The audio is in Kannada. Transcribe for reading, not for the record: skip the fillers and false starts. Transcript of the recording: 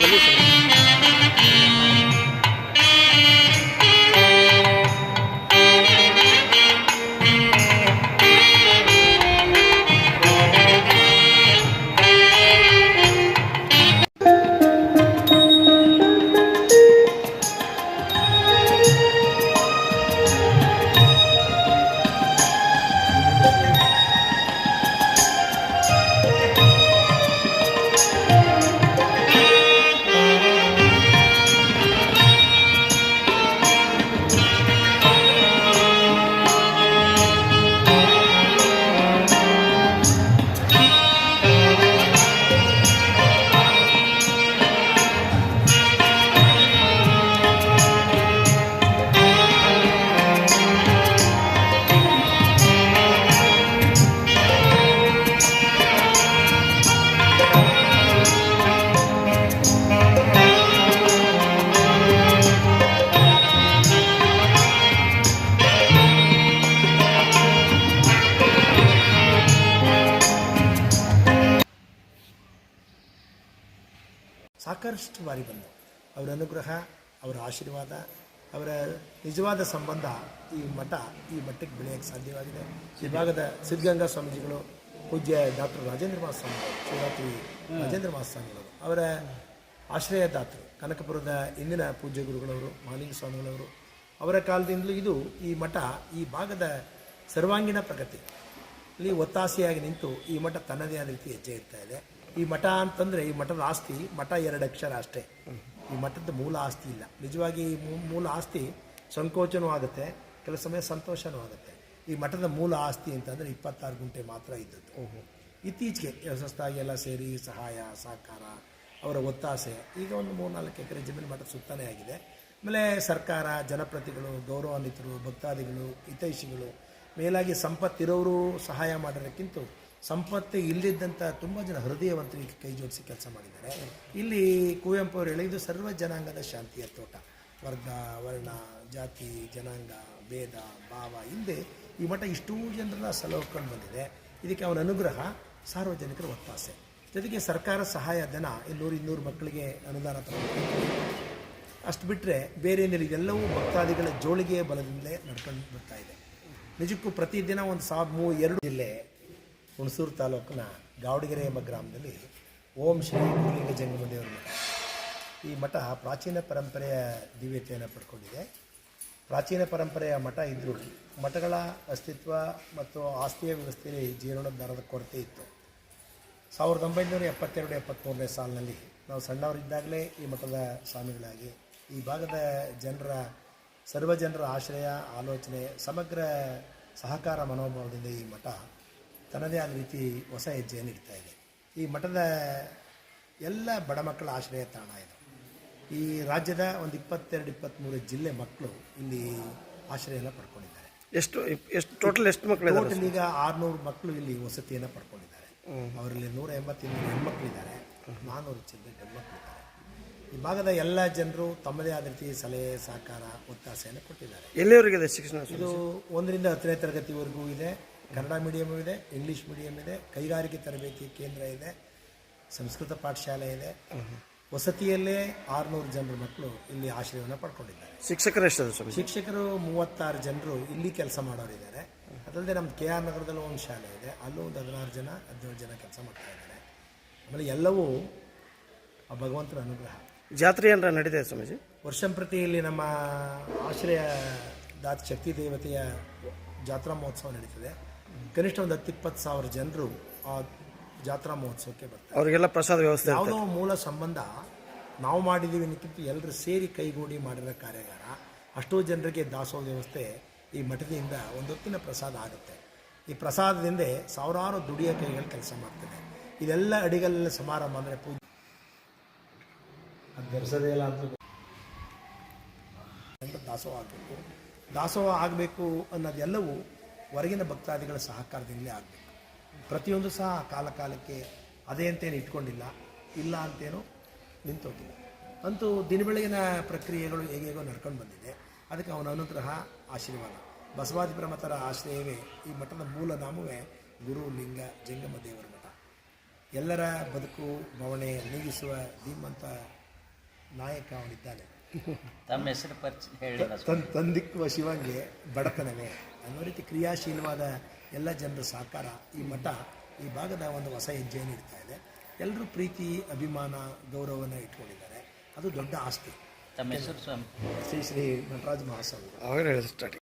ಕಡೆ ಬನ್ನಿ ಸರ್. ಸಾಕಷ್ಟು ಬಾರಿ ಬಂದು ಅವರ ಅನುಗ್ರಹ, ಅವರ ಆಶೀರ್ವಾದ, ಅವರ ನಿಜವಾದ ಸಂಬಂಧ ಈ ಮಠಕ್ಕೆ ಬೆಳೆಯೋಕ್ಕೆ ಸಾಧ್ಯವಾಗಿದೆ. ಈ ಭಾಗದ ಸಿದ್ಧಗಂಗಾ ಸ್ವಾಮೀಜಿಗಳು, ಪೂಜ್ಯ ಡಾಕ್ಟರ್ ರಾಜೇಂದ್ರ ಮಾಸ್ವಾಮಿ, ಶಿವರಾತ್ರಿ ರಾಜೇಂದ್ರ ಮಾಸ್ವಾಮಿಗಳು, ಅವರ ಆಶ್ರಯದಾತರು, ಕನಕಪುರದ ಇಂದಿನ ಪೂಜ್ಯ ಗುರುಗಳವರು, ಮಹಾಲಿಂಗ ಸ್ವಾಮಿಗಳವರು, ಅವರ ಕಾಲದಿಂದಲೂ ಇದು ಈ ಮಠ ಈ ಭಾಗದ ಸರ್ವಾಂಗೀಣ ಪ್ರಗತಿ ಇಲ್ಲಿ ಒತ್ತಾಸೆಯಾಗಿ ನಿಂತು ಈ ಮಠ ತನ್ನದೇ ಆದ ರೀತಿ ಹೆಜ್ಜೆ ಇರ್ತಾ ಇದೆ. ಈ ಮಠ ಅಂತಂದರೆ ಈ ಮಠದ ಆಸ್ತಿ, ಮಠ 2 ಅಕ್ಷರ ಅಷ್ಟೇ. ಈ ಮಠದ ಮೂಲ ಆಸ್ತಿ ಇಲ್ಲ. ನಿಜವಾಗಿ ಮೂಲ ಆಸ್ತಿ ಸಂಕೋಚನೂ ಆಗುತ್ತೆ, ಕೆಲವು ಸಮಯ ಸಂತೋಷನೂ ಆಗುತ್ತೆ. ಈ ಮಠದ ಮೂಲ ಆಸ್ತಿ ಅಂತಂದರೆ 26 ಗುಂಟೆ ಮಾತ್ರ ಇದ್ದದ್ದು. ಇತ್ತೀಚೆಗೆ ಹೊಸದಾಗಿ ಎಲ್ಲ ಸೇರಿ ಸಹಾಯ ಸಹಕಾರ, ಅವರ ಒತ್ತಾಸೆ, ಈಗ ಒಂದು 3-4 ಎಕರೆ ಜಮೀನು ಮಠದ ಸುತ್ತಾನೇ ಆಗಿದೆ. ಆಮೇಲೆ ಸರ್ಕಾರ, ಜನಪ್ರತಿಗಳು, ಗೌರವಾನ್ವಿತರು, ಭಕ್ತಾದಿಗಳು, ಹಿತೈಷಿಗಳು, ಮೇಲಾಗಿ ಸಂಪತ್ತಿರೋರು ಸಹಾಯ ಮಾಡೋದಕ್ಕಿಂತ ಸಂಪತ್ತು ಇಲ್ಲದಿದ್ದಂಥ ತುಂಬ ಜನ ಹೃದಯವಂತರಿಗೆ ಕೈ ಜೋಡಿಸಿ ಕೆಲಸ ಮಾಡಿದ್ದಾರೆ. ಇಲ್ಲಿ ಕುವೆಂಪು ಅವರು ಹೇಳಿದ್ದು ಸರ್ವ ಜನಾಂಗದ ಶಾಂತಿಯ ತೋಟ. ವರ್ಗ, ವರ್ಣ, ಜಾತಿ, ಜನಾಂಗ, ಭೇದ ಭಾವ ಇಲ್ಲದೆ ಈ ಮಠ ಇಷ್ಟೂ ಜನರನ್ನ ಸಲಹುಕೊಂಡು ಬಂದಿದೆ. ಇದಕ್ಕೆ ಅವನ ಅನುಗ್ರಹ, ಸಾರ್ವಜನಿಕರ ಒತ್ತಾಸೆ, ಜೊತೆಗೆ ಸರ್ಕಾರ ಸಹಾಯ ಧನ 100-200 ಮಕ್ಕಳಿಗೆ ಅನುದಾನ ತಗೊಂಡು ಅಷ್ಟು ಬಿಟ್ಟರೆ ಬೇರೆ ಏನಿಲ್ಲ. ಇದೆಲ್ಲವೂ ಭಕ್ತಾದಿಗಳ ಜೋಳಿಗೆಯ ಬಲದಿಂದಲೇ ನಡ್ಕೊಂಡು ಬರ್ತಾ ಇದೆ. ನಿಜಕ್ಕೂ ಪ್ರತಿದಿನ 2 ಜಿಲ್ಲೆ ಹುಣಸೂರು ತಾಲೂಕಿನ ಗಾವಡಗೆರೆ ಎಂಬ ಗ್ರಾಮದಲ್ಲಿ ಓಂ ಶ್ರೀ ಗುರುಲಿಂಗ ಜಂಗಮದೇವರ ಮಠ. ಈ ಮಠ ಪ್ರಾಚೀನ ಪರಂಪರೆಯ ದಿವ್ಯತೆಯನ್ನು ಪಡ್ಕೊಂಡಿದೆ. ಪ್ರಾಚೀನ ಪರಂಪರೆಯ ಮಠ ಇದ್ದರೂ ಮಠಗಳ ಅಸ್ತಿತ್ವ ಮತ್ತು ಆಸ್ತಿಯ ವ್ಯವಸ್ಥೆಯಲ್ಲಿ ಜೀರ್ಣೋದ್ಧಾರದ ಕೊರತೆ ಇತ್ತು. 1972-73ನೇ ಸಾಲಿನಲ್ಲಿ ನಾವು ಸಣ್ಣವರಿದ್ದಾಗಲೇ ಈ ಮಠದ ಸ್ವಾಮಿಗಳಾಗಿ ಈ ಭಾಗದ ಸರ್ವಜನರ ಆಶ್ರಯ, ಆಲೋಚನೆ, ಸಮಗ್ರ ಸಹಕಾರ ಮನೋಭಾವದಿಂದ ಈ ಮಠ ತನ್ನದೇ ಆದ ರೀತಿ ಹೊಸ ಹೆಜ್ಜೆಯನ್ನು ಇಡ್ತಾ ಇದೆ. ಈ ಮಠದ ಎಲ್ಲ ಬಡ ಮಕ್ಕಳ ಆಶ್ರಯ ತಾಣ ಇದು. ಈ ರಾಜ್ಯದ ಒಂದು 22-23 ಜಿಲ್ಲೆ ಮಕ್ಕಳು ಇಲ್ಲಿ ಆಶ್ರಯನ ಪಡ್ಕೊಂಡಿದ್ದಾರೆ. ಟೋಟಲ್ ಈಗ 600 ಮಕ್ಕಳು ಇಲ್ಲಿ ವಸತಿಯನ್ನು ಪಡ್ಕೊಂಡಿದ್ದಾರೆ. ಅವರಲ್ಲಿ 182 ಹೆಣ್ಮಕ್ಳಿದ್ದಾರೆ, 400 ಚಿಲ್ಲರೆ ಗಂಡ್ಮಕ್ಳಿದ್ದಾರೆ. ಈ ಭಾಗದ ಎಲ್ಲ ಜನರು ತಮ್ಮದೇ ಆದ ರೀತಿ ಸಲಹೆ, ಸಹಕಾರ, ಒತ್ತಾಸೆಯನ್ನು ಕೊಟ್ಟಿದ್ದಾರೆ. ಎಲ್ಲಿವರೆಗಿದೆ ಶಿಕ್ಷಣ? ಇದು 1ರಿಂದ 10ನೇ ತರಗತಿವರೆಗೂ ಇದೆ. ಕನ್ನಡ ಮೀಡಿಯಮ್ ಇದೆ, ಇಂಗ್ಲೀಷ್ ಮೀಡಿಯಮ್ ಇದೆ, ಕೈಗಾರಿಕೆ ತರಬೇತಿ ಕೇಂದ್ರ ಇದೆ, ಸಂಸ್ಕೃತ ಪಾಠಶಾಲೆ ಇದೆ. ವಸತಿಯಲ್ಲೇ 600 ಜನರ ಮಕ್ಕಳು ಇಲ್ಲಿ ಆಶ್ರಯವನ್ನು ಪಡ್ಕೊಂಡಿದ್ದಾರೆ. ಶಿಕ್ಷಕರು ಎಷ್ಟು? ಶಿಕ್ಷಕರು 36 ಜನರು ಇಲ್ಲಿ ಕೆಲಸ ಮಾಡೋರಿದ್ದಾರೆ. ಅದಲ್ಲದೆ ನಮ್ಮ KR ನಗರದಲ್ಲೂ ಒಂದು ಶಾಲೆ ಇದೆ, ಅಲ್ಲೂ ಒಂದು 16-17 ಜನ ಕೆಲಸ ಮಾಡ್ತಾ ಇದ್ದಾರೆ. ಆಮೇಲೆ ಎಲ್ಲವೂ ಆ ಭಗವಂತನ ಅನುಗ್ರಹ. ಜಾತ್ರೆ ಏನಾರ ನಡೀತದೆ ಸ್ವಾಮೀಜಿ? ವರ್ಷಂಪ್ರತಿ ಇಲ್ಲಿ ನಮ್ಮ ಆಶ್ರಯ ಶಕ್ತಿ ದೇವತೆಯ ಜಾತ್ರಾ ಮಹೋತ್ಸವ ನಡೀತದೆ. ಕನಿಷ್ಠ ಒಂದು 10-20 ಸಾವಿರ ಜನರು ಆ ಜಾತ್ರಾ ಮಹೋತ್ಸವಕ್ಕೆ ಬರ್ತಾರೆ. ಅವರಿಗೆಲ್ಲ ಪ್ರಸಾದ ವ್ಯವಸ್ಥೆ, ಯಾವುದೋ ಮೂಲ ಸಂಬಂಧ ನಾವು ಮಾಡಿದ್ದೀವಿ ಅನ್ನೋಕ್ಕಿಂತ ಎಲ್ಲರೂ ಸೇರಿ ಕೈಗೂಡಿ ಮಾಡಿರೋ ಕಾರ್ಯಾಗಾರ. ಅಷ್ಟೋ ಜನರಿಗೆ ದಾಸೋಹ ವ್ಯವಸ್ಥೆ ಈ ಮಠದಿಂದ ಒಂದು ಹೊತ್ತಿನ ಪ್ರಸಾದ ಆಗುತ್ತೆ. ಈ ಪ್ರಸಾದದಿಂದ ಸಾವಿರಾರು ದುಡಿಯೋ ಕೈಗಳು ಕೆಲಸ ಮಾಡ್ತದೆ. ಇದೆಲ್ಲ ಅಡಿಗಲ್ಲ ಸಮಾರಂಭ ಅಂದರೆ ಪೂಜೆ ಅದು ಬೆರೆಸೋದೇ ಇಲ್ಲ ಅಂತ ದಾಸೋಹ ಆಗಬೇಕು. ದಾಸೋಹ ಆಗಬೇಕು ಅನ್ನೋದೆಲ್ಲವೂ ಹೊರಗಿನ ಭಕ್ತಾದಿಗಳ ಸಹಕಾರದಿಂದಲೇ ಆಗಬೇಕು. ಪ್ರತಿಯೊಂದು ಸಹ ಕಾಲಕ್ಕೆ ಅದೇ ಅಂತೇನು ಇಟ್ಕೊಂಡಿಲ್ಲ, ಇಲ್ಲ ಅಂತೇನು ನಿಂತೋಗಿಲ್ಲ. ಅಂತೂ ದಿನ ಬೆಳಗಿನ ಪ್ರಕ್ರಿಯೆಗಳು ಹೇಗೇಗೋ ನಡ್ಕೊಂಡು ಬಂದಿದೆ. ಅದಕ್ಕೆ ಅವನ ಅನುಗ್ರಹ, ಆಶೀರ್ವಾದ. ಬಸವಾದಿ ಪ್ರಮಥರ ಆಶ್ರಯವೇ ಈ ಮಠದ ಮೂಲ ನಾಮವೇ ಗುರು ಲಿಂಗ ಜಂಗಮ ದೇವರ ಮಠ. ಎಲ್ಲರ ಬದುಕು ಬವಣೆ ನೀಗಿಸುವ ಧೀಮಂತ ನಾಯಕ ಅವನಿದ್ದಾನೆ. ತಮ್ಮ ಹೆಸರು ಪರಿಚಯ ಹೇಳಿಲ್ಲ. ತಂದಿಕ್ಕುವ ಶಿವಂಗೆ ಬಡತನವೇ ಅನ್ನೋ ರೀತಿ ಕ್ರಿಯಾಶೀಲವಾದ ಎಲ್ಲ ಜನರ ಸಹಕಾರ ಈ ಮಠ ಈ ಭಾಗದ ಒಂದು ಹೊಸ ಹೆಜ್ಜೆಯನ್ನು ಇಡ್ತಾ ಇದೆ. ಎಲ್ಲರೂ ಪ್ರೀತಿ, ಅಭಿಮಾನ, ಗೌರವವನ್ನು ಇಟ್ಕೊಂಡಿದ್ದಾರೆ. ಅದು ದೊಡ್ಡ ಆಸ್ತಿ. ತಮ್ಮ ಹೆಸರು ಸ್ವಾಮಿ? ಶ್ರೀ ಶ್ರೀ ನಟರಾಜ ಮಹಾಸ್ವಾಮಿಗಳು. ಅವಾಗ ಹೇಳಿದ್ರು ಸ್ಟಾರ್ಟಿಂಗ್.